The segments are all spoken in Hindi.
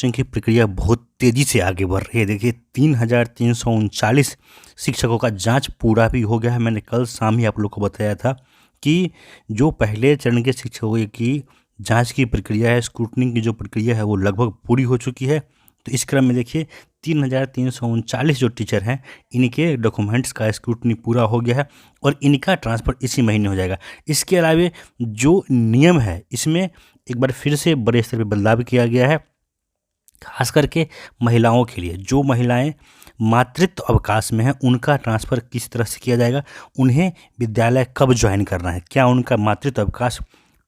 पोस्टिंग की प्रक्रिया बहुत तेज़ी से आगे बढ़ रही है। देखिए 3,339 शिक्षकों का जांच पूरा भी हो गया है। मैंने कल शाम ही आप लोग को बताया था कि जो पहले चरण के शिक्षकों की जांच की प्रक्रिया है, स्क्रूटनी की जो प्रक्रिया है वो लगभग पूरी हो चुकी है। तो इस क्रम में देखिए 3,339 जो टीचर हैं इनके डॉक्यूमेंट्स का स्क्रूटनी पूरा हो गया है और इनका ट्रांसफ़र इसी महीने हो जाएगा। इसके अलावा जो नियम है इसमें एक बार फिर से बड़े स्तर पर बदलाव किया गया है, खास करके महिलाओं के लिए। जो महिलाएं मातृत्व अवकाश में हैं उनका ट्रांसफ़र किस तरह से किया जाएगा, उन्हें विद्यालय कब ज्वाइन करना है, क्या उनका मातृत्व अवकाश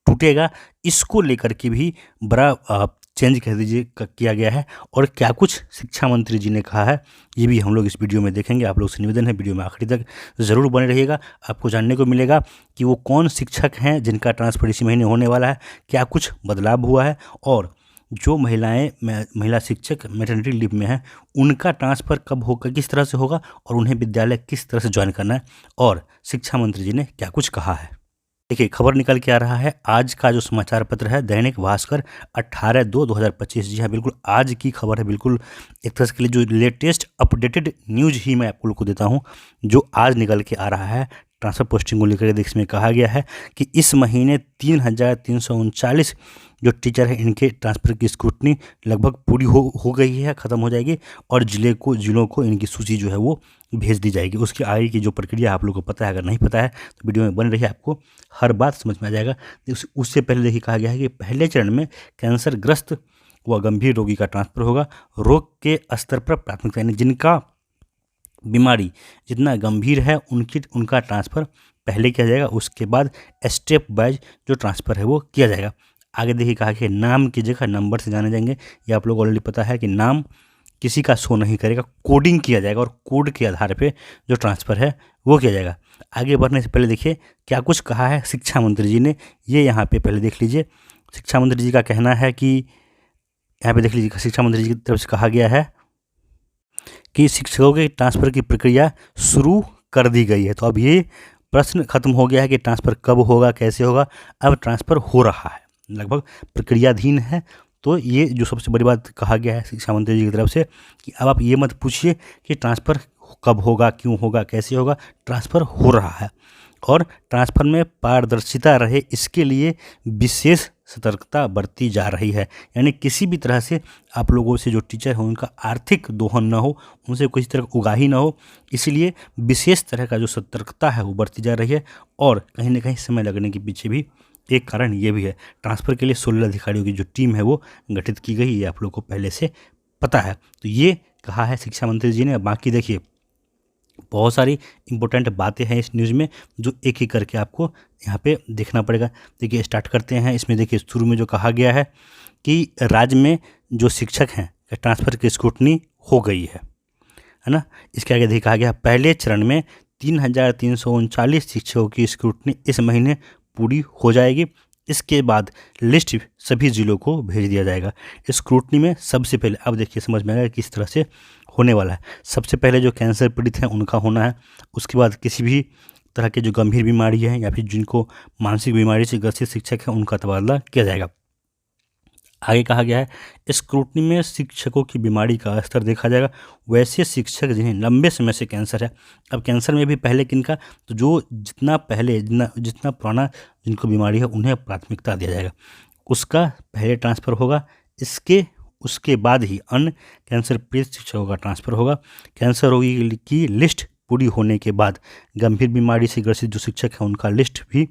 टूटेगा, इसको लेकर के भी बड़ा चेंज कह दीजिए किया गया है। और क्या कुछ शिक्षा मंत्री जी ने कहा है ये भी हम लोग इस वीडियो में देखेंगे। आप लोग से निवेदन है वीडियो में आखिरी तक ज़रूर बने रहिएगा। आपको जानने को मिलेगा कि वो कौन शिक्षक हैं जिनका ट्रांसफ़र इसी महीने होने वाला है, क्या कुछ बदलाव हुआ है, और जो महिला शिक्षक मैटरनिटी लीव में हैं उनका ट्रांसफ़र कब होगा, किस तरह से होगा, और उन्हें विद्यालय किस तरह से ज्वाइन करना है, और शिक्षा मंत्री जी ने क्या कुछ कहा है। देखिए खबर निकल के आ रहा है आज का जो समाचार पत्र है दैनिक भास्कर 18/2/2025। जी हाँ, बिल्कुल आज की खबर है। बिल्कुल एक तरह के लिए जो लेटेस्ट अपडेटेड न्यूज़ ही मैं आप लोग को देता हूँ जो आज निकल के आ रहा है ट्रांसफ़र पोस्टिंग को लेकर। इसमें कहा गया है कि इस महीने 3,339 जो टीचर हैं इनके ट्रांसफ़र की स्क्रूटनी लगभग पूरी हो गई है, ख़त्म हो जाएगी, और ज़िलों को इनकी सूची जो है वो भेज दी जाएगी। उसकी आगे की जो प्रक्रिया आप लोगों को पता है, अगर नहीं पता है तो वीडियो में बने रहिए, आपको हर बात समझ में आ जाएगा। उससे पहले देखिए कहा गया है कि पहले चरण में कैंसर ग्रस्त व गंभीर रोगी का ट्रांसफ़र होगा। रोग के स्तर पर प्राथमिकता, यानी जिनका बीमारी जितना गंभीर है उनका ट्रांसफ़र पहले किया जाएगा, उसके बाद स्टेप वाइज जो ट्रांसफ़र है वो किया जाएगा। आगे देखिए कहा कि नाम की जगह नंबर से जाने जाएंगे। ये आप लोग ऑलरेडी पता है कि नाम किसी का शो नहीं करेगा, कोडिंग किया जाएगा और कोड के आधार पे जो ट्रांसफ़र है वो किया जाएगा। आगे बढ़ने से पहले देखिए क्या कुछ कहा है शिक्षा मंत्री जी ने, ये यहाँ पे पहले देख लीजिए। शिक्षा मंत्री जी का कहना है कि यहाँ पे देख लीजिए शिक्षा मंत्री जी की तरफ से कहा गया है कि शिक्षकों के ट्रांसफ़र की प्रक्रिया शुरू कर दी गई है। तो अब ये प्रश्न खत्म हो गया है कि ट्रांसफ़र कब होगा, कैसे होगा। अब ट्रांसफ़र हो रहा है, लगभग प्रक्रियाधीन है। तो ये जो सबसे बड़ी बात कहा गया है शिक्षा मंत्री जी की तरफ से कि अब आप ये मत पूछिए कि ट्रांसफ़र कब होगा, क्यों होगा, कैसे होगा, ट्रांसफ़र हो रहा है। और ट्रांसफ़र में पारदर्शिता रहे इसके लिए विशेष सतर्कता बरती जा रही है। यानी किसी भी तरह से आप लोगों से जो टीचर हैं उनका आर्थिक दोहन ना हो, उनसे किसी तरह उगाही ना हो, इसीलिए विशेष तरह का जो सतर्कता है वो बरती जा रही है। और कहीं ना कहीं समय लगने के पीछे भी एक कारण ये भी है। ट्रांसफ़र के लिए 16 अधिकारियों की जो टीम है वो गठित की गई, ये आप लोग को पहले से पता है। तो ये कहा है शिक्षा मंत्री जी ने। बाकी देखिए बहुत सारी इंपॉर्टेंट बातें हैं इस न्यूज़ में जो एक एक करके आपको यहाँ पे देखना पड़ेगा। देखिए स्टार्ट करते हैं। इसमें देखिए शुरू में जो कहा गया है कि राज्य में जो शिक्षक हैं ट्रांसफ़र की स्क्रूटनी हो गई है ना। इसके आगे देखिए कहा गया पहले चरण में 3,339 शिक्षकों की स्क्रूटनी इस महीने पूरी हो जाएगी। इसके बाद लिस्ट सभी ज़िलों को भेज दिया जाएगा। स्क्रूटनी में सबसे पहले अब देखिए समझ में आएगा किस तरह से होने वाला है। सबसे पहले जो कैंसर पीड़ित हैं उनका होना है, उसके बाद किसी भी तरह के जो गंभीर बीमारी है या फिर जिनको मानसिक बीमारी से ग्रसित शिक्षक हैं उनका तबादला किया जाएगा। आगे कहा गया है स्क्रूटनी में शिक्षकों की बीमारी का स्तर देखा जाएगा। वैसे शिक्षक जिन्हें लंबे समय से कैंसर है, अब कैंसर में भी पहले किनका, तो जो जितना पुराना जिनको बीमारी है उन्हें प्राथमिकता दिया जाएगा, उसका पहले ट्रांसफ़र होगा। उसके बाद ही अन्य कैंसर पीड़ित शिक्षकों का ट्रांसफ़र होगा। कैंसर रोगी की लिस्ट पूरी होने के बाद गंभीर बीमारी से ग्रसित जो शिक्षक हैं उनका लिस्ट भी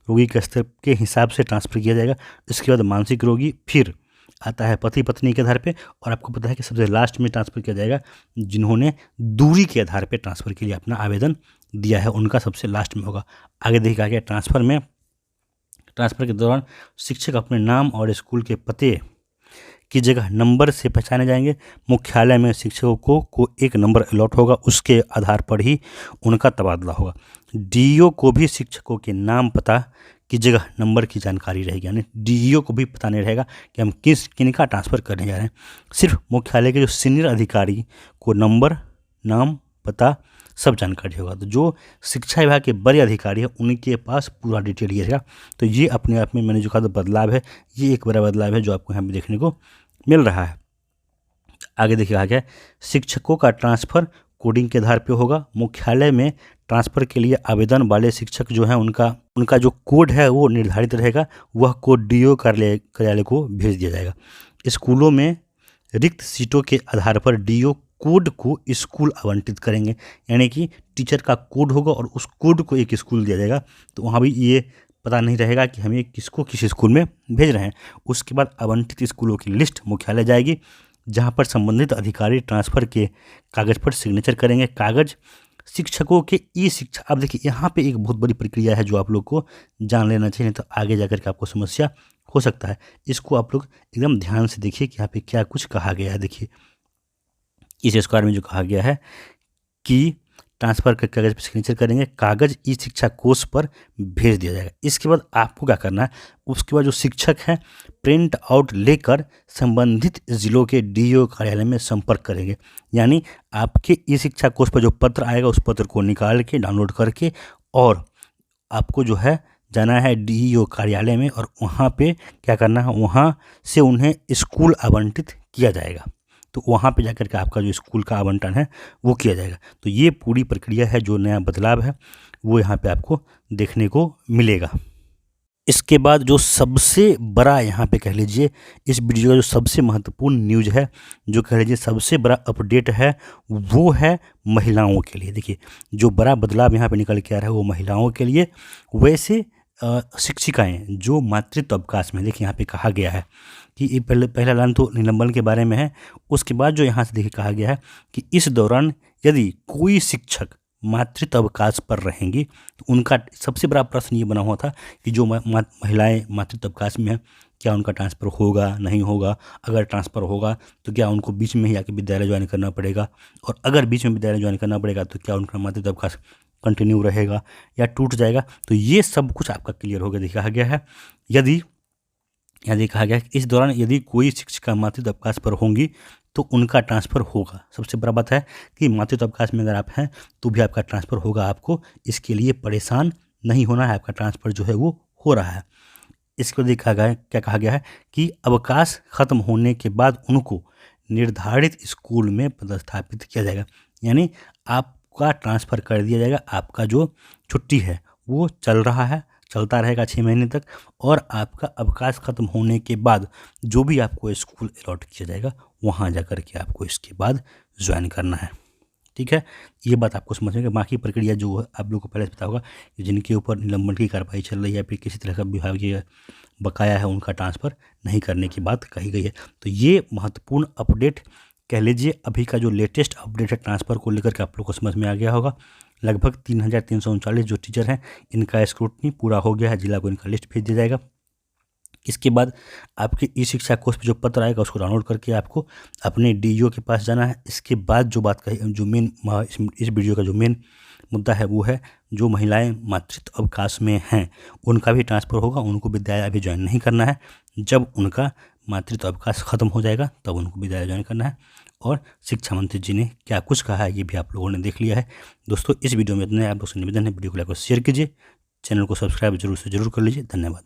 रोगी के स्तर के हिसाब से ट्रांसफ़र किया जाएगा। इसके बाद मानसिक रोगी, फिर आता है पति पत्नी के आधार पे, और आपको पता है कि सबसे लास्ट में ट्रांसफ़र किया जाएगा जिन्होंने दूरी के आधार पे ट्रांसफ़र के लिए अपना आवेदन दिया है, उनका सबसे लास्ट में होगा। आगे देखा गया ट्रांसफ़र के दौरान शिक्षक अपने नाम और स्कूल के पते की जगह नंबर से पहचाने जाएंगे। मुख्यालय में शिक्षकों को एक नंबर अलॉट होगा, उसके आधार पर ही उनका तबादला होगा। डीईओ को भी शिक्षकों के नाम पता की जगह नंबर की जानकारी रहेगी, यानी डीईओ को भी पता नहीं रहेगा कि हम किनका ट्रांसफ़र करने जा रहे हैं। सिर्फ मुख्यालय के जो सीनियर अधिकारी को नंबर, नाम, पता सब जानकारी होगा। तो जो शिक्षा विभाग के बड़े अधिकारी हैं उनके पास पूरा डिटेल ये रहेगा। तो ये अपने आप में मैंने जो कहा बदलाव है, ये एक बड़ा बदलाव है जो आपको यहाँ पे देखने को मिल रहा है। आगे देखिए कहा गया है, शिक्षकों का ट्रांसफ़र कोडिंग के आधार पे होगा। मुख्यालय में ट्रांसफ़र के लिए आवेदन वाले शिक्षक जो हैं उनका जो कोड है वो निर्धारित रहेगा, वह कोड डीओ कार्यालय को भेज दिया जाएगा। स्कूलों में रिक्त सीटों के आधार पर डीओ कोड को स्कूल आवंटित करेंगे, यानी कि टीचर का कोड होगा और उस कोड को एक स्कूल दिया जाएगा, तो वहाँ भी ये पता नहीं रहेगा कि हमें किसको किस स्कूल में भेज रहे हैं। उसके बाद आवंटित स्कूलों की लिस्ट मुख्यालय जाएगी, जहाँ पर संबंधित अधिकारी ट्रांसफ़र के कागज़ पर सिग्नेचर करेंगे। कागज़ शिक्षकों के ई शिक्षा, अब देखिए यहाँ पे एक बहुत बड़ी प्रक्रिया है जो आप लोग को जान लेना चाहिए, नहीं तो आगे जाकर के आपको समस्या हो सकता है। इसको आप लोग एकदम ध्यान से देखिए कि यहाँ पे क्या कुछ कहा गया है। देखिए इस स्क्वायर में जो कहा गया है कि ट्रांसफ़र के कागज़ पर सिग्नेचर करेंगे, कागज़ ई शिक्षा कोष पर भेज दिया जाएगा। इसके बाद आपको क्या करना है, उसके बाद जो शिक्षक हैं प्रिंट आउट लेकर संबंधित ज़िलों के डीओ कार्यालय में संपर्क करेंगे, यानी आपके ई शिक्षा कोष पर जो पत्र आएगा उस पत्र को निकाल के डाउनलोड करके और आपको जो है जाना है डीईओ कार्यालय में, और वहाँ पे क्या करना है, वहाँ से उन्हें स्कूल आवंटित किया जाएगा। तो वहाँ पे जाकर के आपका जो स्कूल का आवंटन है वो किया जाएगा। तो ये पूरी प्रक्रिया है, जो नया बदलाव है वो यहाँ पे आपको देखने को मिलेगा। इसके बाद जो सबसे बड़ा यहाँ पे कह लीजिए इस वीडियो का जो सबसे महत्वपूर्ण न्यूज़ है, जो कह लीजिए सबसे बड़ा अपडेट है, वो है महिलाओं के लिए। देखिए जो बड़ा बदलाव यहाँ पे निकल के आ रहा है वो महिलाओं के लिए। वैसे शिक्षिकाएँ जो मातृत्व अवकाश में, देखिए यहाँ पे कहा गया है कि ये पहला ऐलान तो निलंबन के बारे में है। उसके बाद जो यहाँ से देखिए कहा गया है कि इस दौरान यदि कोई शिक्षक मातृत्व अवकाश पर रहेंगी तो उनका सबसे बड़ा प्रश्न ये बना हुआ था कि जो महिलाएं मातृत्व अवकाश में हैं क्या उनका ट्रांसफ़र होगा नहीं होगा, अगर ट्रांसफ़र होगा तो क्या उनको बीच में ही आके विद्यालय ज्वाइन करना पड़ेगा, और अगर बीच में विद्यालय ज्वाइन करना पड़ेगा तो क्या उनका मातृत्व अवकाश कंटिन्यू रहेगा या टूट जाएगा। तो ये सब कुछ आपका क्लियर हो गया। देखा गया है यदि कहा गया है कि इस दौरान यदि कोई शिक्षिका मातृत्व अवकाश पर होंगी तो उनका ट्रांसफ़र होगा। सबसे बड़ा बात है कि मातृत्व अवकाश में अगर आप हैं तो भी आपका ट्रांसफ़र होगा, आपको इसके लिए परेशान नहीं होना है, आपका ट्रांसफ़र जो है वो हो रहा है। इसको देखा गया है, क्या कहा गया है कि अवकाश ख़त्म होने के बाद उनको निर्धारित स्कूल में पदस्थापित किया जाएगा, यानी आपका ट्रांसफ़र कर दिया जाएगा। आपका जो छुट्टी है वो चल रहा है, चलता रहेगा 6 महीने तक, और आपका अवकाश ख़त्म होने के बाद जो भी आपको स्कूल अलॉट किया जाएगा वहाँ जाकर के आपको इसके बाद ज्वाइन करना है। ठीक है, ये बात आपको समझेंगे। बाकी प्रक्रिया जो है आप लोगों को पहले से पता होगा कि जिनके ऊपर निलंबन की कार्रवाई चल रही है, फिर किसी तरह का विभागीय बकाया है, उनका ट्रांसफ़र नहीं करने की बात कही गई है। तो ये महत्वपूर्ण अपडेट कह लीजिए अभी का जो लेटेस्ट अपडेट है ट्रांसफ़र को लेकर के आप लोग को समझ में आ गया होगा। लगभग 3339 जो टीचर हैं इनका स्क्रूटनी पूरा हो गया है, जिला को इनका लिस्ट भेज दिया जाएगा। इसके बाद आपके ई शिक्षा कोष पे जो पत्र आएगा उसको डाउनलोड करके आपको अपने डीईओ के पास जाना है। इसके बाद जो बात कही, जो मेन इस वीडियो का जो मेन मुद्दा है वो है जो महिलाएं मातृत्व अवकाश में हैं उनका भी ट्रांसफ़र होगा, उनको विद्यालय अभी ज्वाइन नहीं करना है। जब उनका मातृत्व अवकाश ख़त्म हो जाएगा तब उनको विद्यालय ज्वाइन करना है। और शिक्षा मंत्री जी ने क्या कुछ कहा है ये भी आप लोगों ने देख लिया है। दोस्तों इस वीडियो में इतना है, आप लोग से निवेदन है वीडियो को लाइक और शेयर कीजिए, चैनल को सब्सक्राइब जरूर से जरूर कर लीजिए। धन्यवाद।